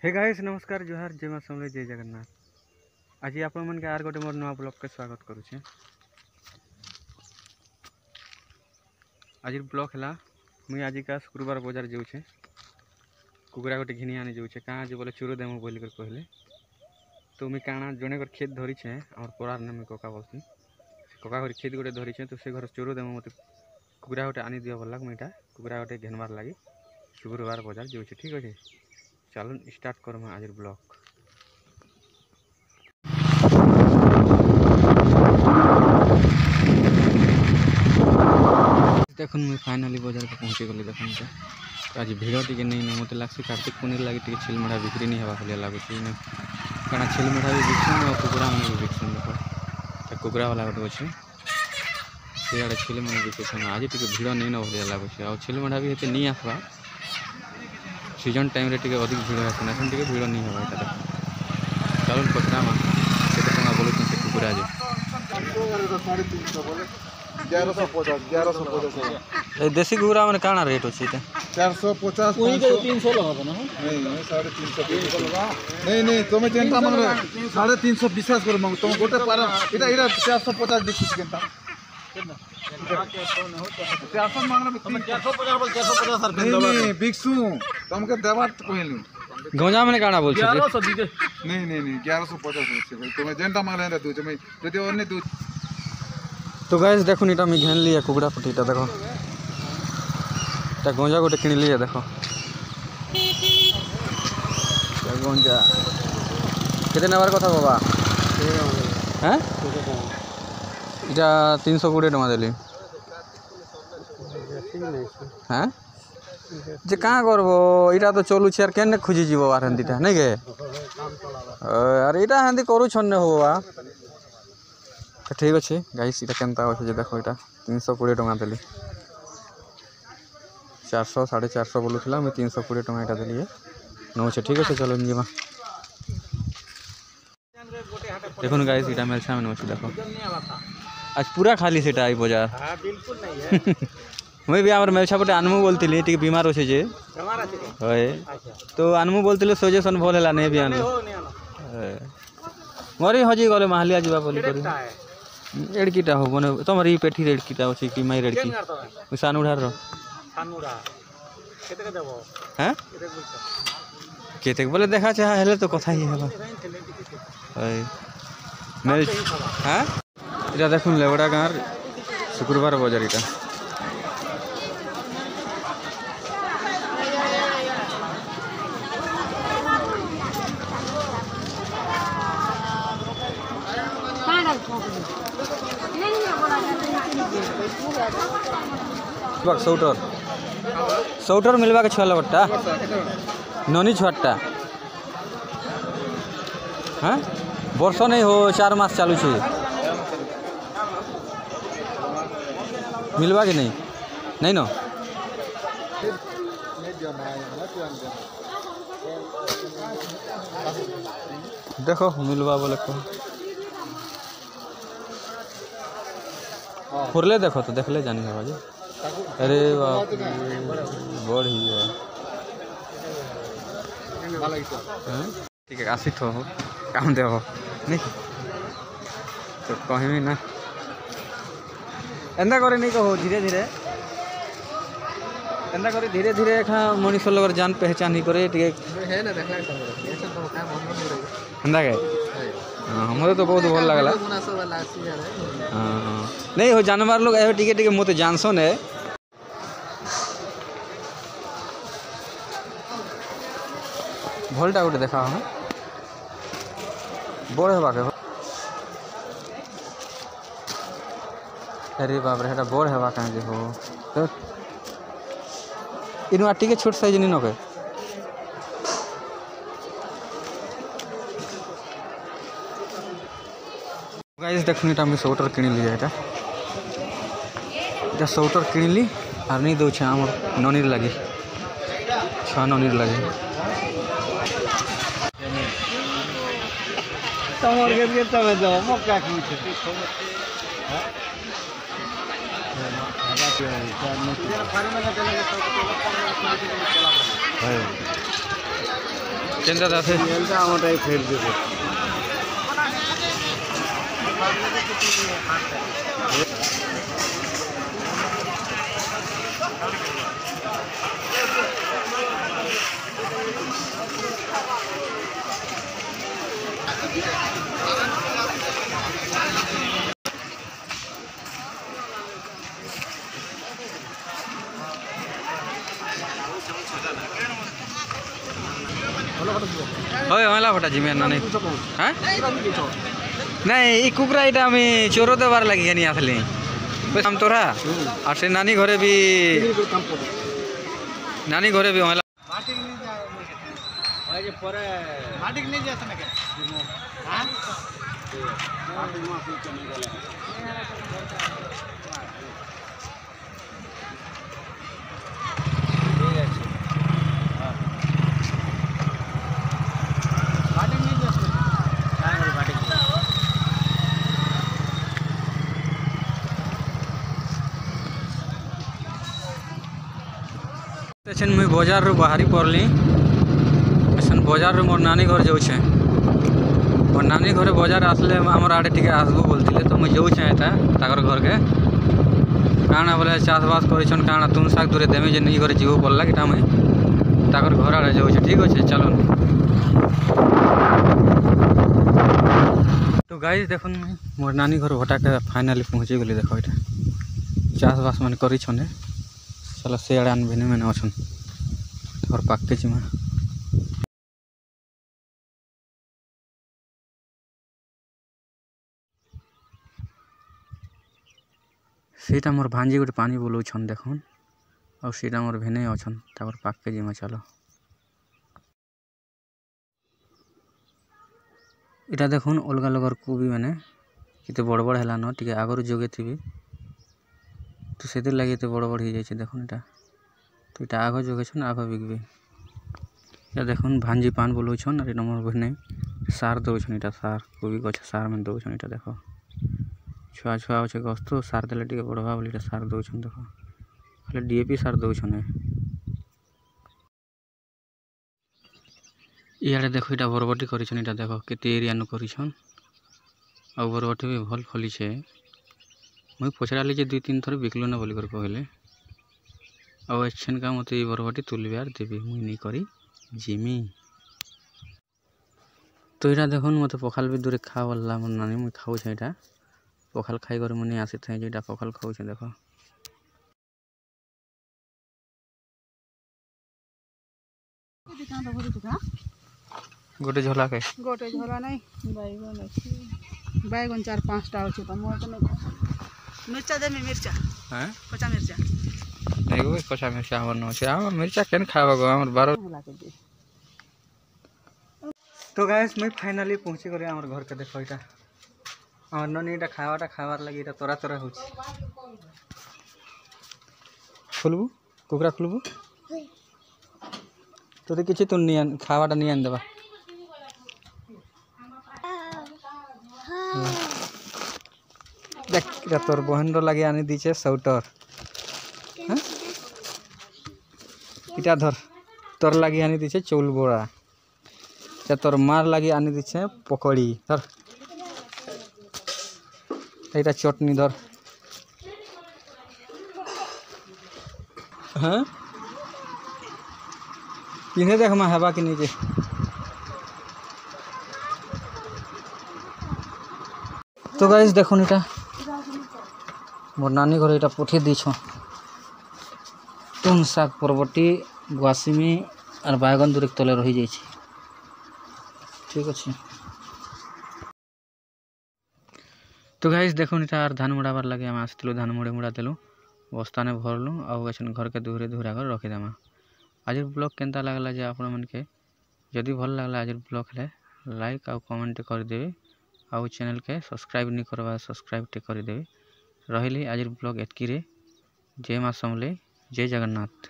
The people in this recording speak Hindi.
हे गाइस नमस्कार जोहार जय मां समले जय जगन्नाथ। आज आपण मन के आर गोटे मोर नवा ब्लॉग के स्वागत करुछे। आज ब्लॉग हला मुई आज का शुक्रवार बाजार जाऊछे कुकुरा गोटे घिनी आनी जाऊछे कहाँ जे बोले चूरो देमु बोली कर कहले तो मुई काना जने कर खेत धरी छे और परार ने मुई कोका बोलती कोका घर खेत गोटे धरी छे तो से घर चूरो देमु मते कुकुरा गोटे आनी दियो बोलला मुईटा कुकुरा गोटे घेनबार लागी शुक्रवार बाजार जाऊछे। ठीक अछि चलो स्टार्ट करूँ आज ब्लॉग। देख मुझे फाइनाली बाजार को पहुँची गली देख आज भिड़ टी नहीं ना मत लगे कार्तिक पूर्णिमा लगे टी छिलमेढ़ा बिक्री नहीं हवा भाई लगुच क्या छिलमेढ़ा भी बिकसन और कुकुरा मैंने भी बिकसन देख कुकुरा वाला गोटे अच्छे सीआड़े छिल मैंने बिकसन आज टी भिड़ नहीं ना भाई लगुच आ छिलमेढ़ा भी ये नहीं आसवा सीजन टाइम रे टिके अधिक भिड़ आसना टिके भिड़ नहीं हवा यहाँ चलो पचरामा केते टंका बोलुन से कुकुरा जे देसी कुकुरा माने काना रेट अछि 450 300 लगा ना नहीं 350 नहीं तुम जेंता मन 350 विश्वास कर मंग तुम गोटे पार इटा इटा 450 देखि केंता 400 मांगना 450 बोल 450 सर नहीं बिक्सु तुमके देबात कहलु गंजा माने काना बोल 1100 दीजिए नहीं 1150 है तुम जेंता मांगले रे दू जमे यदि और नहीं दू तो गाइस देखो नीटा मैं घेन लिया कुकुरा पटीटा देखो ता गंजा गोटे किन लिया देखो गंजा केते नेबार कथा बाबा हैं इटा 320 टका देली हैं जे कहाँ करबो इटा तो चलू छे यार केने खुजी जीवो आर हंदीटा नहीं के अरे इटा हंदी करू छन्ने होबा ठीक अच्छे गाइस इटा केनता अच्छे जे देखो इटा 320 टका देली 400 450 बोलूला मुझे 320 टका इटा देली नौ छे ठीक अच्छे चलो जीवा देखो गाइस इटा मेलछा में अच्छे देखो आज पूरा खाली सेटा आई बाजार हां बिल्कुल नहीं है मैं भी आमर मेलछा पटे आनमु बोलतिली टिके बीमार होछे जे बीमार আছে होय तो आनमु बोलतिले सजेशन भल हला नहीं भी आनो मरी हजी गले माहलिया जीवा बोली करी एड़कीटा हो बने तुम ई पेठी रेड़कीटा अछि कि माई रेड़की सानुढ़ार रो सानुढ़ा केते के देबो हैं केते बोले देखा चाहे हेले तो कथा ही हेबा ओय मेल हैं इटा देखुन लेवड़ा गार शुक्रवार बाजार इटा सौटर सौटर मिलवा के छल बट्टा ननी छुआटा हाँ वर्ष नहीं हो 4 मास चालू छे मिलवा के नहीं ना देखो मिलवा बोले को फुरले देखो तो देखले जानी है बाजी अरे बाप बढ़िया ठीक है आसी थो काम देव नहीं तो कहमी ना एंदा करे नहीं कहो धीरे धीरे एंदा करे धीरे धीरे एखा मनीष लोग जान पहचान ही करे है ना देखला एंदा के हमरे तो बहुत भल लगला नहीं हो जानवर लोग ए टिके टिके मते जानसो ने भलटा गोटे देखा हम बड़ हेबा के अरे बाप रे हेटा बड़ हेबा काहे जे हो तो इनु आटी के छोट साइज नहीं नके गाइस देखनी टा मैं स्वेटर किन लिया एटा स्वेटर किन ली और नहीं दो छे हमर ननीर लगी छा ननीर लगी तमर के तमे दो मक्का की छे କେନ୍ତା ଦାସେ ଆମଟା ଫେରି ଦେବେ হয় হলা ফটা জিমে না নাই হ্যাঁ নাই এই কুকুরা এটা আমি চোর দেবার লাগি জানি আসলে কাম তোরা আর সে নানি ঘরে বি হলা मुई बाजार रू बाहरी पड़ली बाजार रू मोर नानी घर जाऊे मोर नानी घर बाजार आसले आमर आड़े टे आसबू बोलते तो मुझे जाऊे एटा घर के काଣା बोले चाष बास कर काଣା तुम शाग दूरे देमी जे नहीं घर जीव पड़ला कि मुई घर आड़े जाऊे ठीक अच्छे चलो तो गाइस देख मोर नानी घर भटा के फाइनाली पहुँची गली देख ये चाष बास मैंने कर चलो से आड़े आनभिनी मैंने अच्छन घर पाके जिमा सीटा मोर भांजी गोटे पानी बोलौन देखन और सीटा मोर भेने अच्छन पाके जिमा चलो इटा देखुन अलग अलग कोबी मैंने कितने बड़ बड़ है टी आगर जोगे थी तो से लगे तो बड़ बड़ हो जाए देखुन इटा तो इटा आग जोगे आग बिकबे इटा देखुन भांजी पान बोलौन और इटा मोर भेने सार दौन इटा सार कोबी गछ सार में दौन इटा देख छुआ छुआ अच्छे गछ तो सार देले टे बढ़वा बोली सार दौन देख खाली डीएपी सार दौन इे देख इटा बरबटी कर देख केते एरिया नु कर बरबटी भी भल फली छे मुई पचराली जे 2-3 थर बिकलो ना बोलिकर कहले आछन का मत बरबटी तुलबार देवी मुई नहीं करी जिमी तो यहाँ देखुन मत पखाल भी दूरे खा बोला मोर नानी मुई खाऊ छे पखाल खाई कर मुझे आसी था जो पखाल खाऊ देख गोटे झोला के गोटे झोला नहीं बैगन अच्छी बैगन 4-5टा अच्छे तो मोर तो नहीं मिर्चा दे मिर्चा हैं कच्चा मिर्चा नहीं वो कच्चा मिर्चा हमर न छै हम मिर्चा केन खाबा गो हमर 12 तो गाइस मैं फाइनली पहुंची करे हमर घर के देखो इटा हमर ननी इटा खावार लगी इटा तोरा तोरा होछि खुलबू कुकरा खुलबू तो किछि तो नहीं खावाटा नहीं आन देबा देख इटा तोर बहन लगे आनी दीचे स्वेटर हाँ इटा धर तोर लगे आनी दीचे चौल बोरा तोर मार लगे आनी दीचे पकड़ी धर एटा चटनी धर हाँ किने देख मा हेबा कि नहीं तो गाइस देखो इटा मोर नानी घर इटा पठे दी तुम शाग परबटी गुआसिमी और बैगन दूरे तले रही जाए ठीक अच्छे तो गाइस देखो इटा धान मुड़ाबार लगे आम आसलु धान मुड़ा देलु बस्ता ने भरलु आसन घर के दूरे दूरा कर रखीदेमा आज ब्लॉग केनता लगला जे आपण मन के जदि भल लगला आज ब्लॉग ले लाइक आउ कमेंट कर देबे आउ चैनल के सब्सक्राइब नहीं करवा सब्सक्राइब टे कर देबे रहिली आज ब्लॉग एतकी रे जय मां समले जय जगन्नाथ।